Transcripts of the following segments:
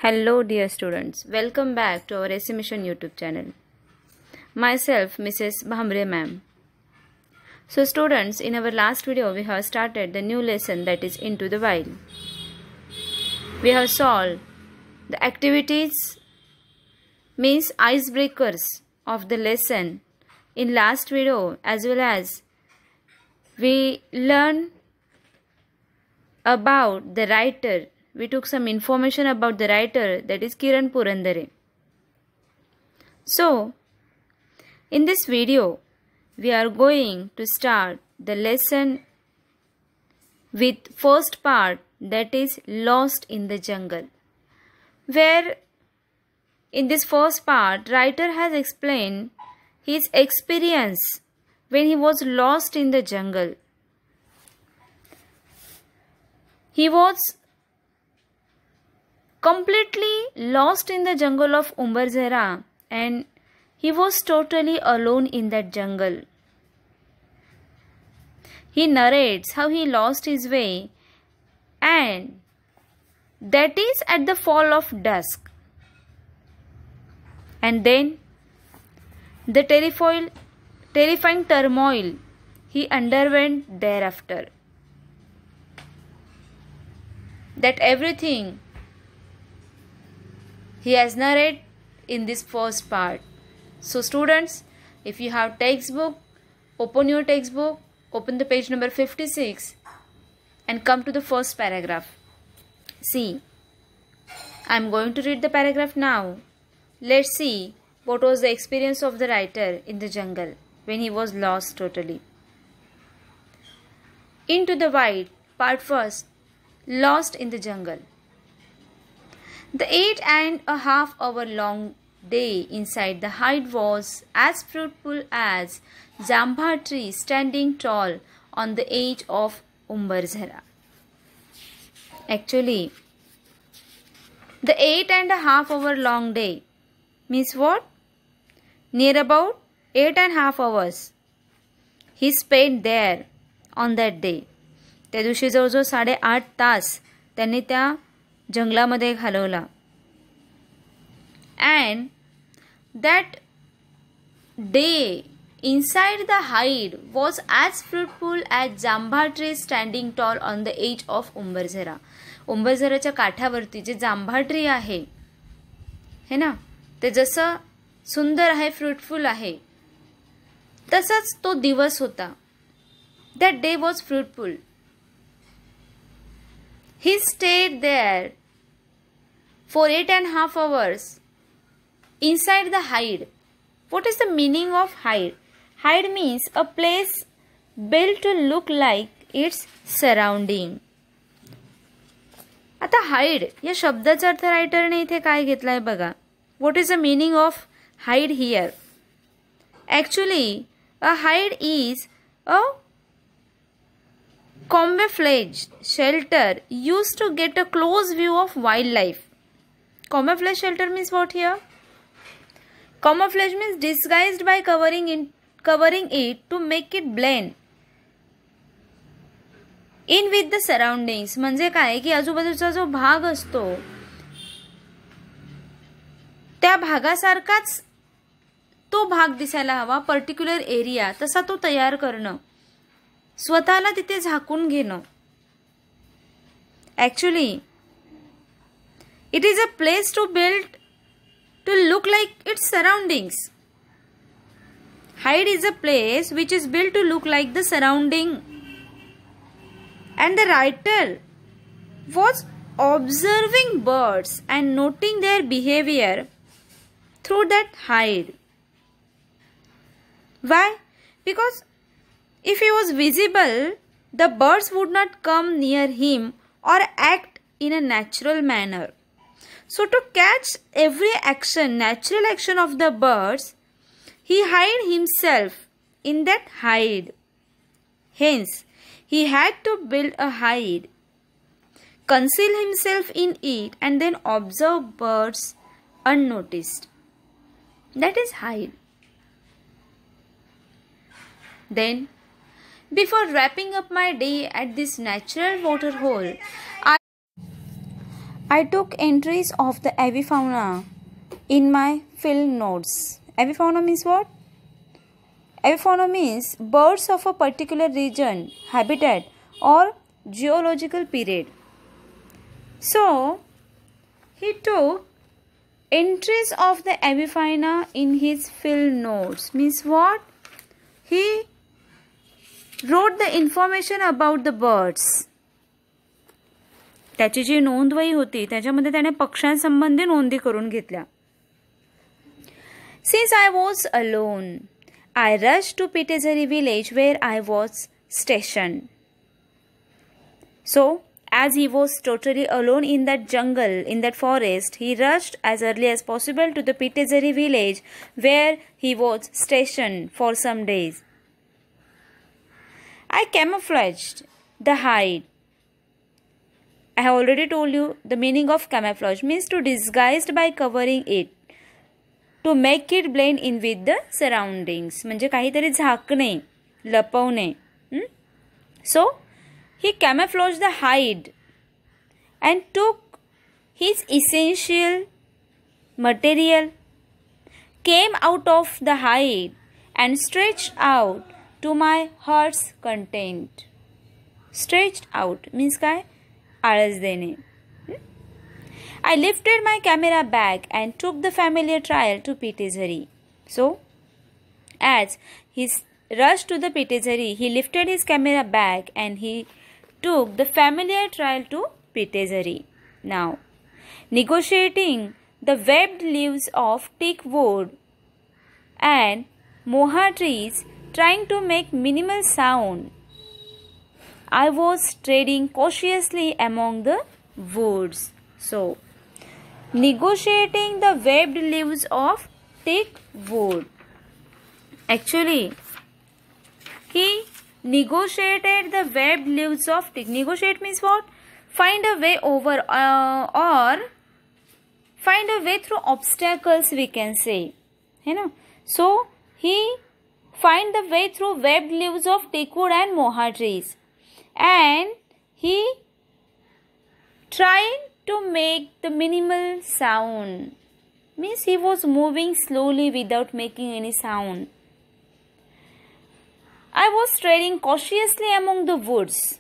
Hello dear students, welcome back to our Estimation YouTube channel. Myself Mrs. Bhamre ma'am. So students, in our last video we have started the new lesson, that is Into the Wild. We have solved the activities means icebreakers of the lesson in last video, as well as we learned about the writer. We took some information about the writer, that is Kiran Purandare. So, in this video, we are going to start the lesson with first part, that is Lost in the Jungle, where in this first part, writer has explained his experience when he was lost in the jungle. He was completely lost in the jungle of Umbarzara, and he was totally alone in that jungle. He narrates how he lost his way, and that is at the fall of dusk. And then the terrifying turmoil he underwent thereafter. That everything he has narrated in this first part. So students, if you have textbook, open your textbook, open the page number 56 and come to the first paragraph. See, I am going to read the paragraph now. Let's see what was the experience of the writer in the jungle when he was lost totally. Into the Wild, part first, Lost in the Jungle. The 8.5 hour long day inside the hide was as fruitful as Jamba tree standing tall on the edge of Umbarzara. Actually, the 8.5 hour long day means what? Near about 8.5 hours he spent there on that day. त्या दिवशी जवळजवळ 8.5 तास त्यांनी त्या जंगलामध्ये घालवला. And that day inside the hide was as fruitful as Jamba tree standing tall on the edge of Umbarzara. उंबरझराच्या काठावरती जे जांभा ट्री आहे है ना, ते जसं सुंदर आहे, फ्रूटफुल आहे, तसंच तो दिवस होता. That day was fruitful. He stayed there for 8.5 hours inside the hide. What is the meaning of hide? Hide means a place built to look like its surrounding. आता hide या शब्दाचा अर्थ रायटरने इथे काय घेतलाय बघा. What is the meaning of hide here? Actually, a hide is a camouflage shelter used to get a close view of wildlife. Camouflage shelter means what here? Camouflage means disguised by covering it to make it blend in with the surroundings. म्हणजे काय की आजूबाजूचा जो भाग असतो त्या भागासारखाच तो भाग दिसायला हवा, पर्टिक्युलर एरिया तसा तो तयार करणं, स्वतःला तिथे झाकून घेणं. Actually, it is a place to build to look like its surroundings. Hide is a place which is built to look like the surrounding. And the writer was observing birds and noting their behavior through that hide. Why? Because if he was visible, the birds would not come near him or act in a natural manner. So to catch every action, natural action of the birds, he hid himself in that hide. Hence, he had to build a hide, conceal himself in it, and then observe birds unnoticed. That is hide. Then, before wrapping up my day at this natural water hole, I took entries of the avifauna in my field notes. Avifauna means what? Avifauna means birds of a particular region, habitat or geological period. So, he took entries of the avifauna in his field notes. Means what? He wrote the information about the birds. त्याची जी नोंदवही होती त्याच्यामध्ये त्याने पक्ष्यांसंबंधी नोंदी करून घेतल्या. Since I was alone, I rushed to Pitezari village where I was stationed. So, as he was totally alone in that jungle, in that forest, he rushed as early as possible to the Pitezari village where he was stationed for some days. I camouflaged the hide. I have already told you the meaning of camouflage means to disguise by covering it, to make it blend in with the surroundings. म्हणजे काहीतरी झाकणे, लपवणे. So, he camouflaged the hide and took his essential material, came out of the hide and stretched out to my heart's content. Stretched out means काय? आळस देणे. I lifted my camera bag and took the familiar trail to Pitezari. So, as he rushed to the Pitezari, he lifted his camera bag and he took the familiar trail to Pitezari. Now, negotiating the webbed leaves of teak wood and moha trees, trying to make minimal sound, I was treading cautiously among the woods. So, negotiating the webbed leaves of teak wood. Actually, he negotiated the webbed leaves of teak. Negotiate means what? Find a way over or find a way through obstacles, we can say. You know? So, he find the way through webbed leaves of teak wood and moha trees. And he tried to make the minimal sound. Means he was moving slowly without making any sound. I was treading cautiously among the woods.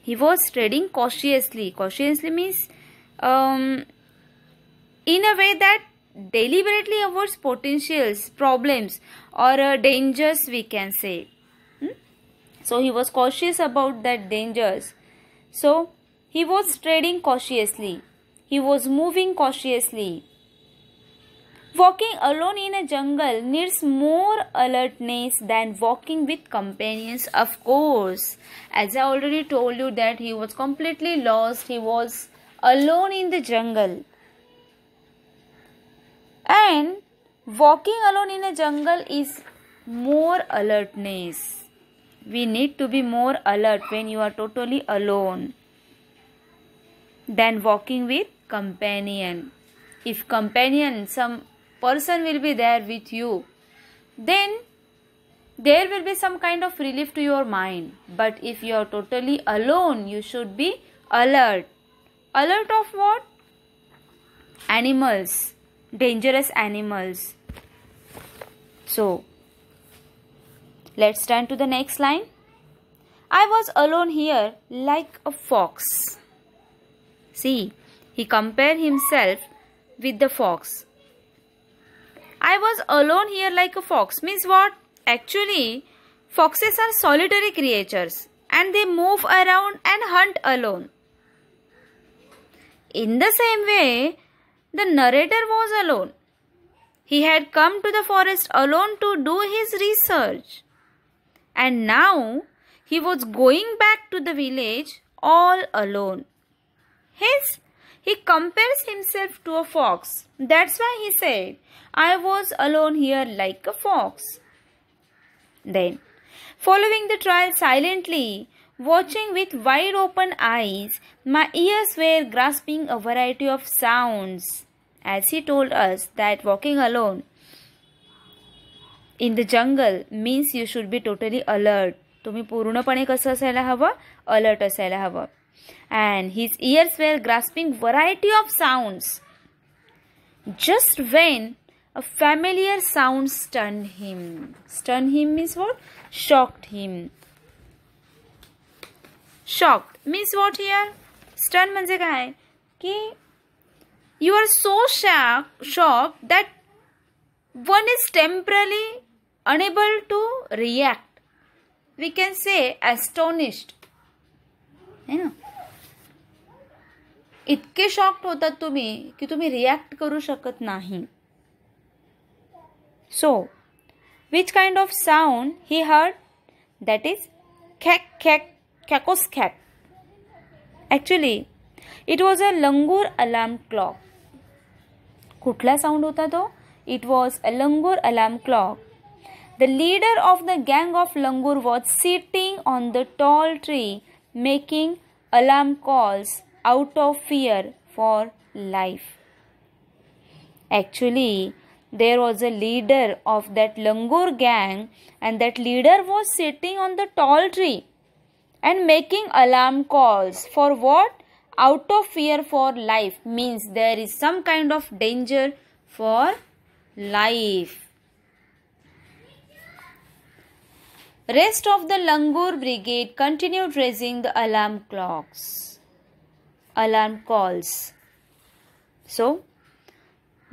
He was treading cautiously. Cautiously means in a way that deliberately avoids potentials, problems or dangers, we can say. So, he was cautious about that dangers. So, he was treading cautiously. He was moving cautiously. Walking alone in a jungle needs more alertness than walking with companions, of course. As I already told you that he was completely lost. He was alone in the jungle. And walking alone in a jungle is more alertness. We need to be more alert when you are totally alone than walking with companion. If companion, some person will be there with you, then there will be some kind of relief to your mind. But if you are totally alone, you should be alert. Alert of what? Animals, dangerous animals. So, let's turn to the next line. I was alone here like a fox. See, he compared himself with the fox. I was alone here like a fox means what? Actually, foxes are solitary creatures and they move around and hunt alone. In the same way, the narrator was alone. He had come to the forest alone to do his research. And now he was going back to the village all alone. Hence, he compares himself to a fox. That's why he said, I was alone here like a fox. Then, following the trail silently, watching with wide open eyes, my ears were grasping a variety of sounds. As he told us that walking alone in the jungle means you should be totally alert. तुम्ही पूर्णपणे कसं असायला हवं? Alert असायला हवं. and his ears were grasping variety of sounds. Just when a familiar sound stunned him. Stunned him means what? Shocked him. Shocked means what here? Stunned म्हणजे काय? की you are so shocked that one is temporarily unable to react. We can say astonished. है ना? इतके shocked होतात तुम्ही की तुम्ही रिॲक्ट करू शकत नाही. So, which kind of sound he heard? That is khack khack khakos khack. Actually, it was a langur alarm clock. कुठला साऊंड होता तो? It was a langur alarm clock. The leader of the gang of langur was sitting on the tall tree making alarm calls out of fear for life. Actually, there was a leader of that langur gang, and that leader was sitting on the tall tree and making alarm calls for what? Out of fear for life, means there is some kind of danger for life. Rest of the langur brigade continued raising the alarm calls. So,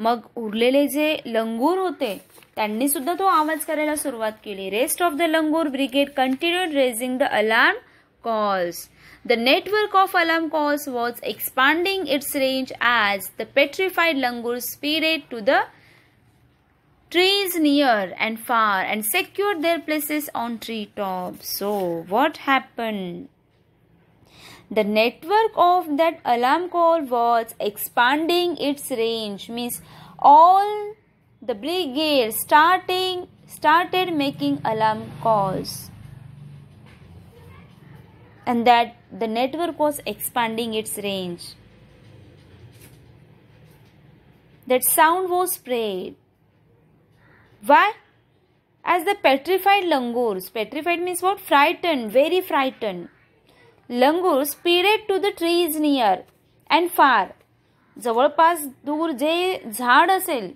मग उरलेले जे लंगूर होते त्यांनी सुद्धा तो आवाज करायला सुरुवात केली. Rest of the langur brigade continued raising the alarm calls. The network of alarm calls was expanding its range as the petrified langur speeded to the trees near and far and secured their places on tree tops. So, what happened? The network of that alarm call was expanding its range, means all the brigades started making alarm calls, and that the network was expanding its range. That sound was spread. Why? As the petrified langurs, petrified means what? Frightened, very frightened. Langur speeded to the trees near and far. जवळपास दूर जे झाड असेल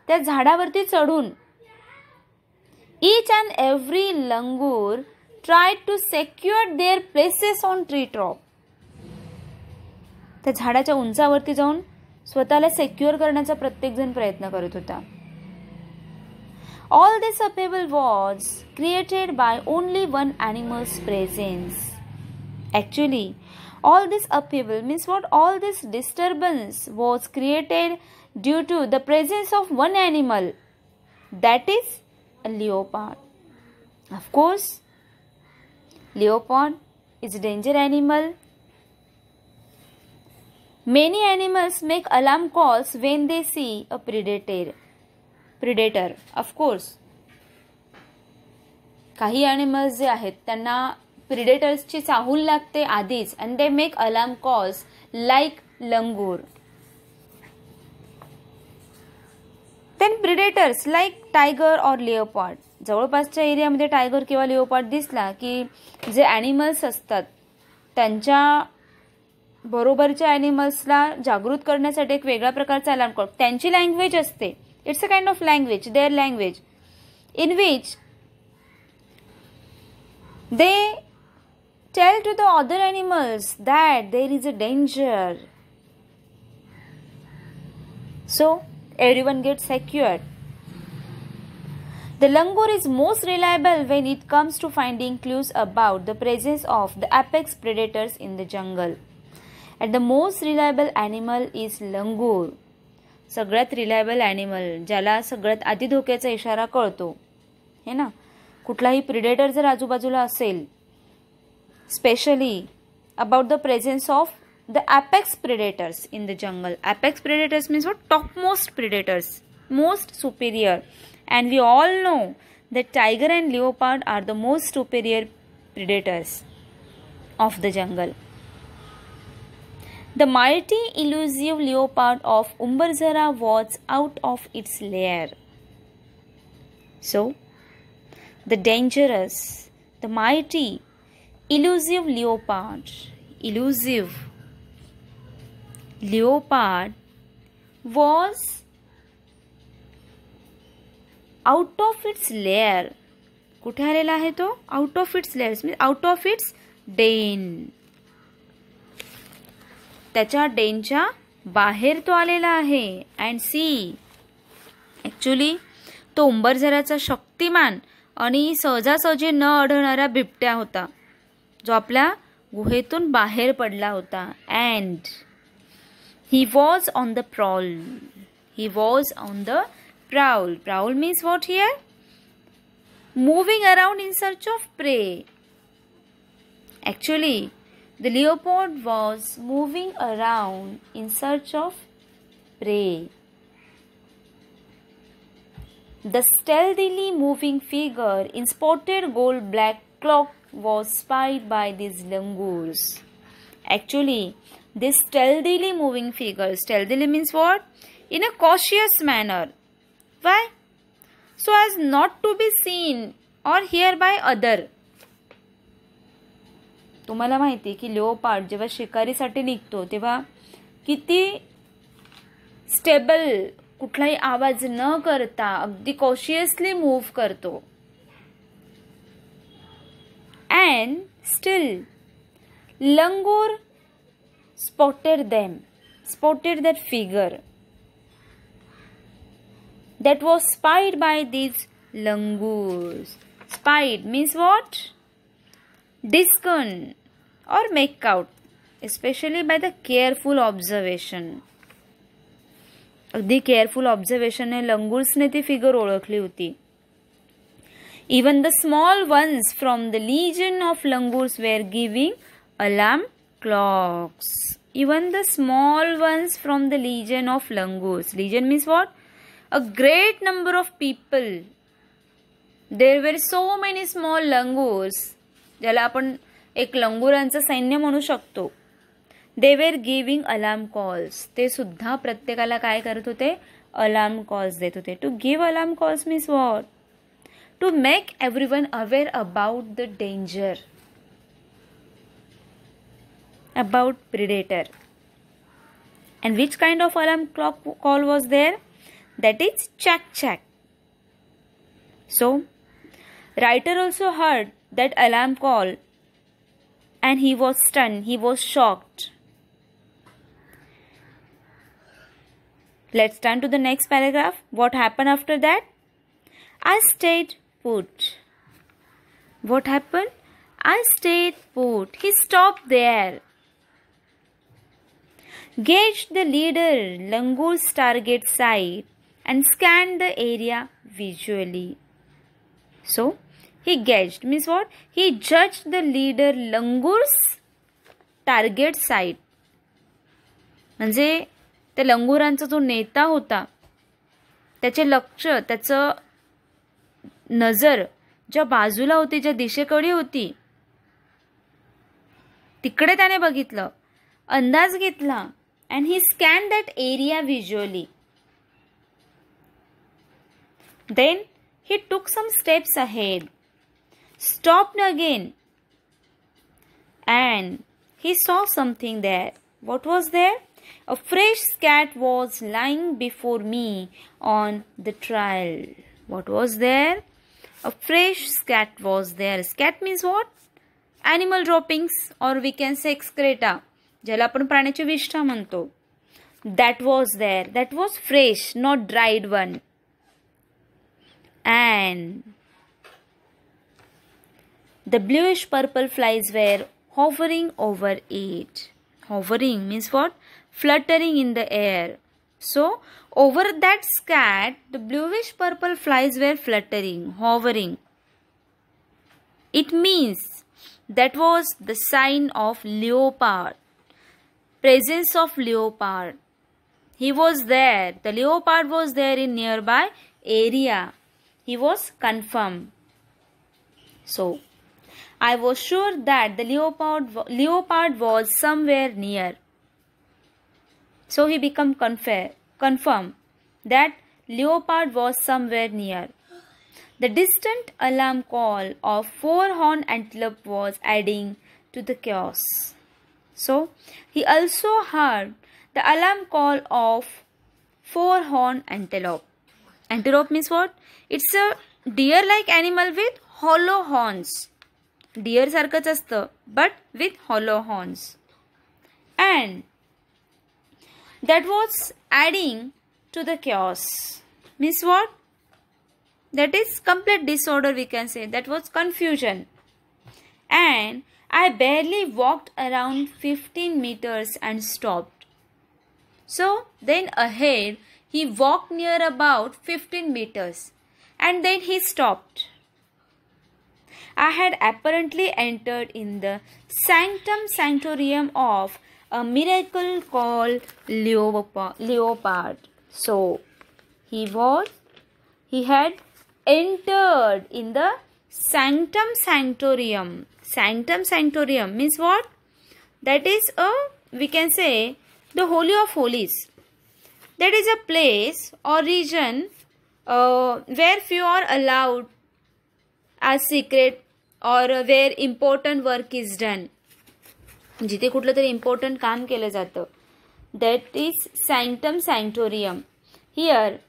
त्या झाडावरती चढून each and every langur tried to secure their places on tree top. त्या झाडाच्या उंचावरती जाऊन स्वतःला सेक्युअर करण्याचा प्रत्येक जण प्रयत्न करत होता. All this upheaval was created by only one animal's presence. Actually, all this upheaval means what? All this disturbance was created due to the presence of one animal, that is a leopard. Of course, leopard is a danger animal. Many animals make alarm calls when they see a predator. Of course, काही animals जे आहेत त्यांना predators चाहूल लागते आधीच, and they make alarm calls like langur. Then predators like tiger or leopard. जवळपासच्या एरियामध्ये tiger किंवा लिओपार्ड दिसला की जे ॲनिमल्स असतात त्यांच्या बरोबरच्या ॲनिमल्सला जागृत करण्यासाठी एक वेगळ्या प्रकारचा अलार्म कॉल. त्यांची लँग्वेज असते. It's a kind of language, their language, in which they tell to the other animals that there is a danger. So, everyone gets secured. The langur is most reliable when it comes to finding clues about the presence of the apex predators in the jungle. And the most reliable animal is langur. सगळ्यात reliable animal, ज्याला सगळ्यात आधी धोक्याचा इशारा कळतो, है ना. कुठलाही predator जर आजूबाजूला असेल, especially about the presence of the apex predators in the jungle. Apex predators means what? Topmost predators, most superior. And we all know that tiger and leopard are the most superior predators of the jungle. The mighty elusive leopard of Umbarzara was out of its lair. So, the dangerous, the mighty elusive leopard elusive leopard was out of its lair. कुठे आलेला आहे तो? Out of its lair means out of its den. त्याच्या डेनच्या बाहेर तो आलेला आहे. And C, actually तो उंबरझऱ्याचा शक्तिमान आणि सहजासहजी न आढळणारा बिबट्या होता, जो आपल्या गुहेतून बाहेर पडला होता. And he was on the prowl. He was on the prowl. Prowl means what here? Moving around in search of prey. Actually, the leopard was moving around in search of prey. The stealthily moving figure in spotted gold black cloak was spied by these langurs. Actually, this stealthily moving figure, stealthily means what? In a cautious manner. Why? So as not to be seen or heard by other. तुम्हाला माहिती आहे की लिओपार्ड जेव्हा शिकारीसाठी निघतो तेव्हा किती stable, कुठलाही आवाज न करता अगदी कॉशियसली मूव्ह करतो. And still langur spotted that figure that was spied by these langurs. Spied means what? Discern or make out, especially by the careful observation. अगदी केअरफुल ऑब्झर्वेशन ने लंगूर्सने ती फिगर ओळखली होती. Even the small ones from the legion of langurs were giving alarm clocks. Even the small ones from the legion of langurs. Legion means what? A great number of people. There were so many small langurs, ज्याला आपण एक लंगुरांचं सैन्य म्हणू शकतो. They were giving alarm calls. ते सुद्धा प्रत्येकाला काय करत होते? अलार्म कॉल्स देत होते. To give alarm calls means what? To make everyone aware about the danger, about predator. And which kind of alarm clock call was there? That is chack chack. So, writer also heard that alarm call and he was stunned, he was shocked. Let's turn to the next paragraph. What happened after that? I stayed put. What happened? I stayed put. He stopped there. Gauged the leader langur's target site and scanned the area visually. So, he gauged means what? He judged the leader langur's target site. म्हणजे त्या लंगुरांचा जो नेता होता त्याचे लक्ष, त्याचं नजर ज्या बाजूला होती, ज्या दिशेकडे होती तिकडे त्याने बघितलं, अंदाज घेतला. And he scanned that area visually. Then he took some steps ahead, stopped again, and he saw something there. What was there? A fresh scat was lying before me on the trail. What was there? A fresh scat was there. Scat means what? Animal droppings, or we can say excreta, ज्याला आपण प्राण्याची विष्ठा म्हणतो. That was there. That was fresh, not dried one. And the bluish purple flies were hovering over it. Hovering means what? Fluttering in the air. So, over that scat, the bluish purple flies were fluttering, hovering. It means that was the sign of leopard. Presence of leopard. He was there. The leopard was there in nearby area. He was confirmed. So, I was sure that the leopard was somewhere near. So, he became confirmed that leopard was somewhere near. The distant alarm call of four-horned antelope was adding to the chaos. So he also heard the alarm call of four-horned antelope. Antelope means what? It's a deer-like animal with hollow horns. Deer सारखंच असतं, but with hollow horns. And that was adding to the chaos. Means what? That is complete disorder, we can say. That was confusion. And I barely walked around 15 meters and stopped. So then ahead, he walked near about 15 meters and then he stopped. I had apparently entered in the sanctum sanctorium of a miracle called leopard. So he had entered in the sanctum sanctorium. Sanctum sanctorium means what? That is we can say the Holy of Holies. That is a place or region where few are allowed as secret or where important work is done. जिथे कुठलं तरी important काम केलं जातं. That is sanctum sanctorium. Here,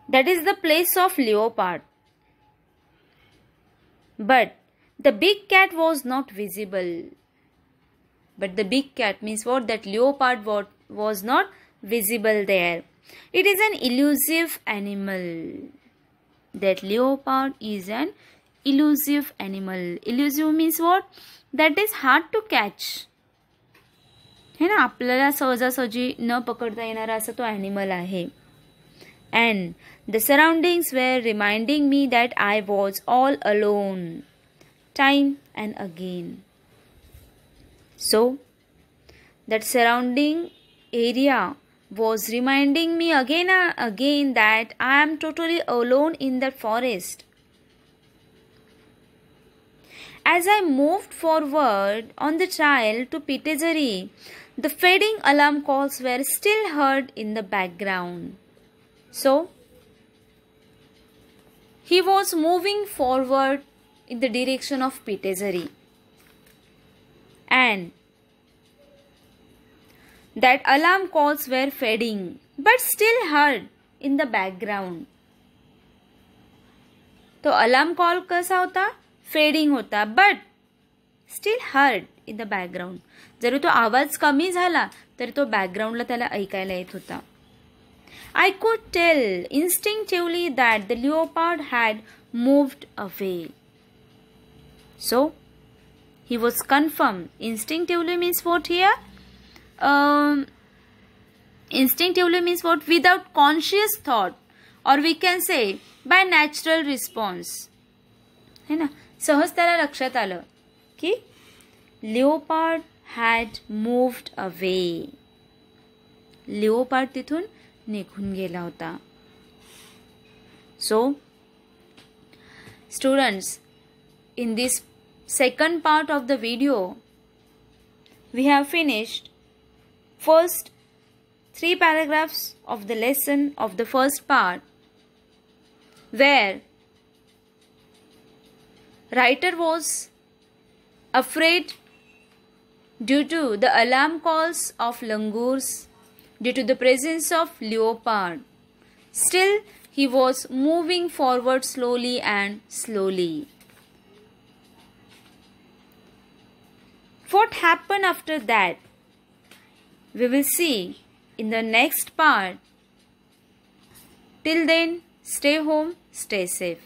that is the place of leopard. But the big cat was not visible. But the big cat means what? That leopard was not visible there. It is an elusive animal. That leopard is an elusive animal. Elusive means what? That is hard to catch. है ना, आपल्याला सहजासहजी न पकडता येणारा असा तो animal आहे. And the surroundings were reminding me that I was all alone, time and again. So, that surrounding area was reminding me again and again that I am totally alone in that forest. As I moved forward on the trail to Pitezari, the fading alarm calls were still heard in the background. So, he was moving forward in the direction of Pitezari. And that alarm calls were fading, but still heard in the background. तो alarm call कसा होता? Fading होता, but still heard in the background. जरी तो आवाज कमी झाला तरी तो backgroundला त्याला ऐकायला येत होता. I could tell instinctively that the leopard had moved away. So, he was confirmed. Instinctively means what here? Instinctively means what? Without conscious thought, or we can say by natural response. है ना, सहज त्याला लक्षात आलं की leopard had moved away. leopard तिथून निघून गेला होता. So, students, in this second part of the video, we have finished first 3 paragraphs of the lesson of the first part, where writer was afraid due to the alarm calls of langurs, due to the presence of leopard. Still, he was moving forward slowly and slowly. What happened after that? We will see in the next part. Till then, stay home, stay safe.